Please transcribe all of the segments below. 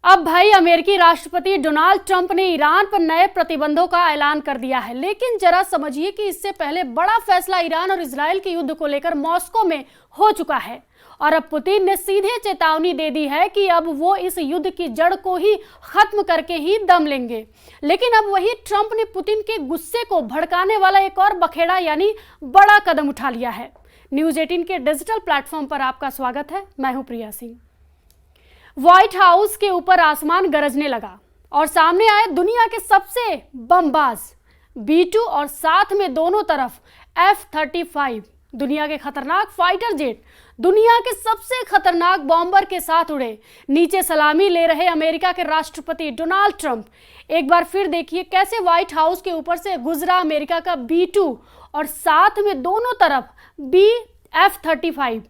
अब भाई अमेरिकी राष्ट्रपति डोनाल्ड ट्रंप ने ईरान पर नए प्रतिबंधों का ऐलान कर दिया है। लेकिन जरा समझिए कि इससे पहले बड़ा फैसला ईरान और इजराइल के युद्ध को लेकर मॉस्को में हो चुका है और अब पुतिन ने सीधे चेतावनी दे दी है कि अब वो इस युद्ध की जड़ को ही खत्म करके ही दम लेंगे। लेकिन अब वही ट्रंप ने पुतिन के गुस्से को भड़काने वाला एक और बखेड़ा यानी बड़ा कदम उठा लिया है। न्यूज़ 18 के डिजिटल प्लेटफॉर्म पर आपका स्वागत है। मैं हूं प्रिया सिंह। व्हाइट हाउस के ऊपर आसमान गरजने लगा और सामने आए दुनिया के सबसे बमबाज B-2 और साथ में दोनों तरफ F-35 दुनिया के खतरनाक फाइटर जेट, दुनिया के सबसे खतरनाक बॉम्बर के साथ उड़े। नीचे सलामी ले रहे अमेरिका के राष्ट्रपति डोनाल्ड ट्रंप। एक बार फिर देखिए कैसे व्हाइट हाउस के ऊपर से गुजरा अमेरिका का B-2 और साथ में दोनों तरफ F-35।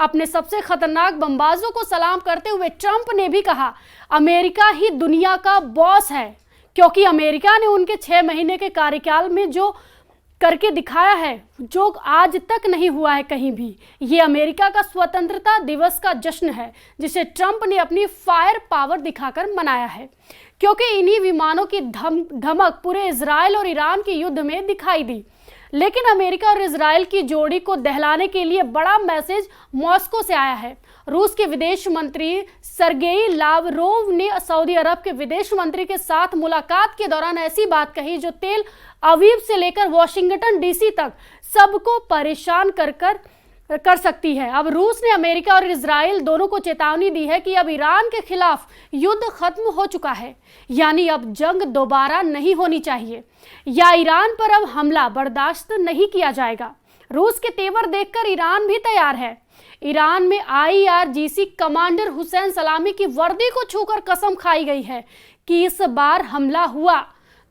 अपने सबसे खतरनाक बमबाजों को सलाम करते हुए ट्रंप ने भी कहा, अमेरिका ही दुनिया का बॉस है, क्योंकि अमेरिका ने उनके 6 महीने के कार्यकाल में जो करके दिखाया है, जो आज तक नहीं हुआ है कहीं भी। ये अमेरिका का स्वतंत्रता दिवस का जश्न है, जिसे ट्रंप ने अपनी फायर पावर दिखाकर मनाया है, क्योंकि इन्हीं विमानों की धमक पूरे इजराइल और ईरान के युद्ध में दिखाई दी। लेकिन अमेरिका और इजराइल की जोड़ी को दहलाने के लिए बड़ा मैसेज मॉस्को से आया है। रूस के विदेश मंत्री सरगेई लावरोव ने सऊदी अरब के विदेश मंत्री के साथ मुलाकात के दौरान ऐसी बात कही जो तेल अवीव से लेकर वॉशिंगटन DC तक सबको परेशान कर सकती है। अब रूस ने अमेरिका और इजराइल दोनों को चेतावनी दी है कि अब ईरान के खिलाफ युद्ध खत्म हो चुका है, यानी अब जंग दोबारा नहीं होनी चाहिए या ईरान पर अब हमला बर्दाश्त नहीं किया जाएगा। रूस के तेवर देखकर ईरान भी तैयार है। ईरान में IRGC कमांडर हुसैन सलामी की वर्दी को छूकर कसम खाई गई है कि इस बार हमला हुआ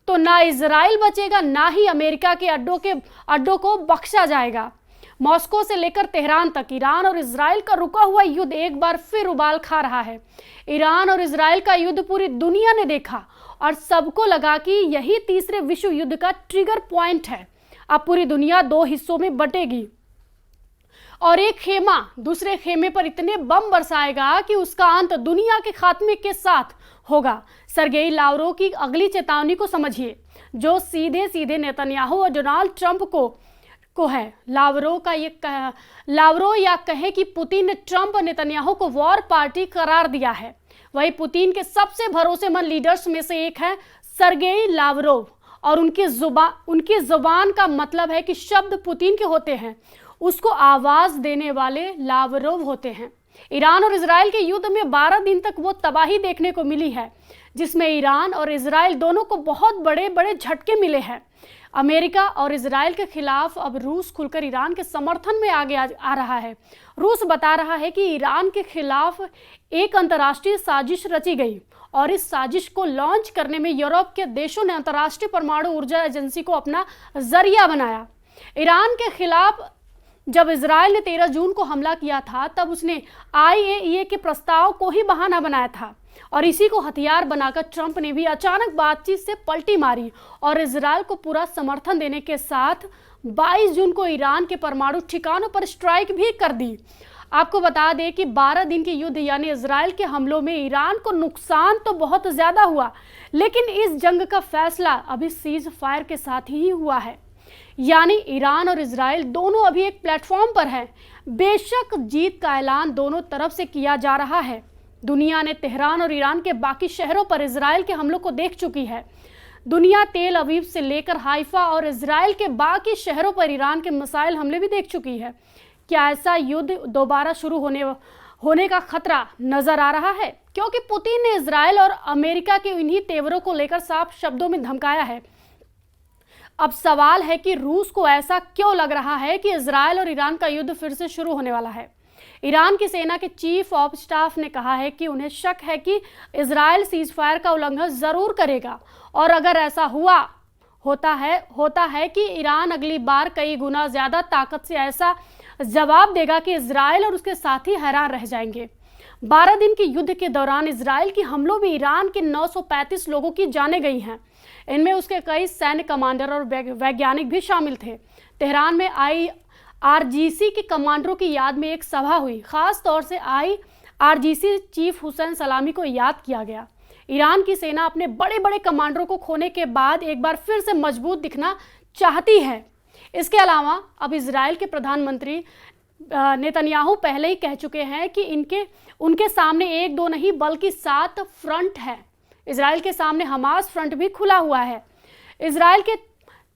तो ना इजराइल बचेगा, ना ही अमेरिका के अड्डों को बख्शा जाएगा। मॉस्को से लेकर तेहरान तक ईरान और इजराइल का रुका हुआ युद्ध एक बार फिर उबाल खा रहा है। ईरान और इजराइल का युद्ध पूरी दुनिया ने देखा और सबको लगा कि यही तीसरे विश्व युद्ध का ट्रिगर पॉइंट है। अब पूरी दुनिया 2 हिस्सों में बटेगी और एक खेमा दूसरे खेमे पर इतने बम बरसाएगा कि उसका अंत दुनिया के खात्मे के साथ होगा। सरगेई लावरोव की अगली चेतावनी को समझिए, जो सीधे सीधे नेतन्याहू और डोनाल्ड ट्रंप को है। लावरोव या कहे कि पुतिन ने ट्रंप और नेतन्याहू को वॉर पार्टी करार दिया है। वही पुतिन के सबसे भरोसेमंद लीडर्स में से एक है सरगेई लावरोव और उनकी जुबान का मतलब है कि शब्द पुतिन के होते हैं, उसको आवाज देने वाले लावरोव होते हैं। ईरान और इजराइल के युद्ध में 12 दिन तक वो तबाही देखने को मिली है जिसमें ईरान और इजराइल दोनों को बहुत बड़े बड़े झटके मिले हैं। अमेरिका और इजराइल के खिलाफ अब रूस खुलकर ईरान के समर्थन में आगे आ रहा है। रूस बता रहा है कि ईरान के खिलाफ एक अंतर्राष्ट्रीय साजिश रची गई और इस साजिश को लॉन्च करने में यूरोप के देशों ने अंतर्राष्ट्रीय परमाणु ऊर्जा एजेंसी को अपना जरिया बनाया। ईरान के खिलाफ जब इजराइल ने 13 जून को हमला किया था, तब उसने IAEA के प्रस्ताव को ही बहाना बनाया था और इसी को हथियार बनाकर ट्रंप ने भी अचानक बातचीत से पलटी मारी और इजराइल को पूरा समर्थन देने के साथ 22 जून को ईरान के परमाणु ठिकानों पर स्ट्राइक भी कर दी। आपको बता दें कि 12 दिन के युद्ध यानी इजराइल के हमलों में ईरान को नुकसान तो बहुत ज़्यादा हुआ, लेकिन इस जंग का फैसला अभी सीज फायर के साथ ही हुआ है, यानी ईरान और इजराइल दोनों अभी एक प्लेटफॉर्म पर हैं। बेशक जीत का ऐलान दोनों तरफ से किया जा रहा है। दुनिया ने तेहरान और ईरान के बाकी शहरों पर इजराइल के हमलों को देख चुकी है। दुनिया तेल अवीव से लेकर हाइफा और इजराइल के बाकी शहरों पर ईरान के मिसाइल हमले भी देख चुकी है। क्या ऐसा युद्ध दोबारा शुरू होने का खतरा नजर आ रहा है? क्योंकि पुतिन ने इजराइल और अमेरिका के इन्हीं तेवरों को लेकर साफ शब्दों में धमकाया है। अब सवाल है कि रूस को ऐसा क्यों लग रहा है कि इजराइल और ईरान का युद्ध फिर से शुरू होने वाला है। ईरान की सेना के चीफ ऑफ स्टाफ ने कहा है कि उन्हें शक है कि इजराइल सीज फायर का उल्लंघन जरूर करेगा और अगर ऐसा होता है कि ईरान अगली बार कई गुना ज्यादा ताकत से ऐसा जवाब देगा कि इजराइल और उसके साथी हैरान रह जाएंगे। 12 दिन के युद्ध के दौरान इजराइल के हमलों में ईरान के 935 लोगों की जानें गई हैं। इनमें उसके कई सैन्य कमांडर और वैज्ञानिक भी शामिल थे। तेहरान में IRGC के कमांडरों की याद में एक सभा हुई। खास तौर से आरजीसी चीफ हुसैन सलामी को याद किया गया। ईरान की सेना अपने बड़े बड़े कमांडरों को खोने के बाद एक बार फिर से मजबूत दिखना चाहती है। इसके अलावा अब इजराइल के प्रधानमंत्री नेतन्याहू पहले ही कह चुके हैं कि उनके सामने एक दो नहीं बल्कि 7 फ्रंट है। इजराइल के सामने हमास फ्रंट भी खुला हुआ है। इजराइल के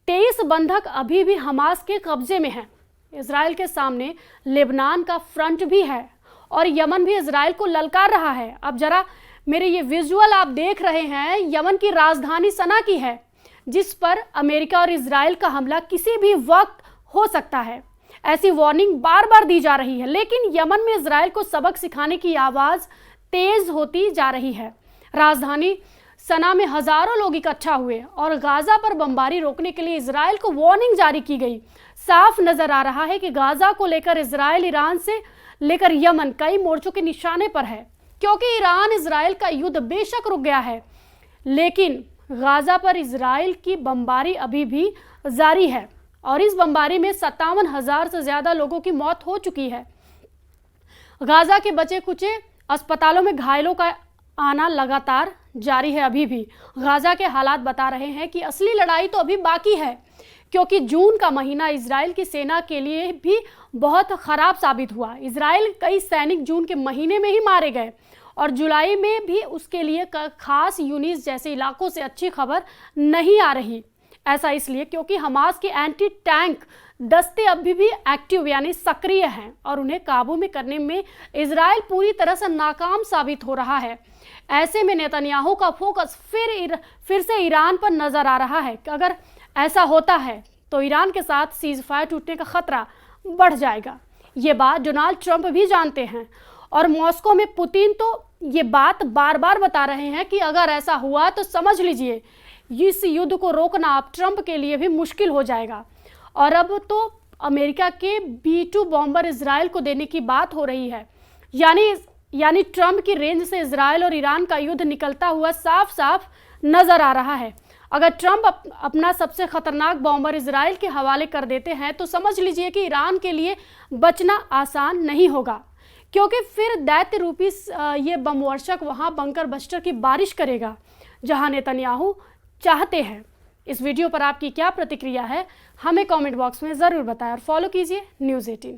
23 बंधक अभी भी हमास के कब्जे में हैं। इजराइल के सामने लेबनान का फ्रंट भी है और यमन भी इजराइल को ललकार रहा है। अब जरा मेरे ये विजुअल आप देख रहे हैं, यमन की राजधानी सना की है, जिस पर अमेरिका और इजराइल का हमला किसी भी वक्त हो सकता है। ऐसी वार्निंग बार बार दी जा रही है, लेकिन यमन में इजराइल को सबक सिखाने की आवाज़ तेज होती जा रही है। राजधानी सना में हजारों लोग इकट्ठा हुए और गाजा पर बमबारी रोकने के लिए इजराइल को वार्निंग जारी की गई। साफ नजर आ रहा है कि गाजा को लेकर इजराइल ईरान से लेकर यमन कई मोर्चों के निशाने पर है, क्योंकि ईरान इजराइल का युद्ध बेशक रुक गया है, लेकिन गाजा पर इजराइल की बमबारी अभी भी जारी है और इस बमबारी में 57,000 से ज्यादा लोगों की मौत हो चुकी है। गाजा के बचे कुचे अस्पतालों में घायलों का आना लगातार जारी है। अभी भी गाजा के हालात बता रहे हैं कि असली लड़ाई तो अभी बाकी है, क्योंकि जून का महीना इजराइल की सेना के लिए भी बहुत खराब साबित हुआ। इजराइल कई सैनिक जून के महीने में ही मारे गए और जुलाई में भी उसके लिए खास यूनिस जैसे इलाकों से अच्छी खबर नहीं आ रही। ऐसा इसलिए क्योंकि हमास के एंटी टैंक दस्ते अभी भी एक्टिव यानी सक्रिय हैं और उन्हें काबू में करने में इजराइल पूरी तरह से नाकाम साबित हो रहा है। ऐसे में नेतन्याहू का फोकस फिर से ईरान पर नजर आ रहा है कि अगर ऐसा होता है तो ईरान के साथ सीज फायर टूटने का खतरा बढ़ जाएगा। ये बात डोनाल्ड ट्रंप भी जानते हैं और मॉस्को में पुतिन तो ये बात बार बार बता रहे हैं कि अगर ऐसा हुआ तो समझ लीजिए इस युद्ध को रोकना अब ट्रंप के लिए भी मुश्किल हो जाएगा। और अब तो अमेरिका के B-2 बॉम्बर इजराइल को देने की बात हो रही है। यानी ट्रंप की रेंज से इजराइल और ईरान का युद्ध निकलता हुआ साफ साफ नजर आ रहा है। अगर ट्रंप अपना सबसे खतरनाक बॉम्बर इजराइल के हवाले कर देते हैं तो समझ लीजिए कि ईरान के लिए बचना आसान नहीं होगा, क्योंकि फिर दैत्य रूपी ये बमवर्षक वहां बंकर बस्टर की बारिश करेगा जहां नेतन्याहू चाहते हैं। इस वीडियो पर आपकी क्या प्रतिक्रिया है, हमें कमेंट बॉक्स में ज़रूर बताएं और फॉलो कीजिए न्यूज़ 18।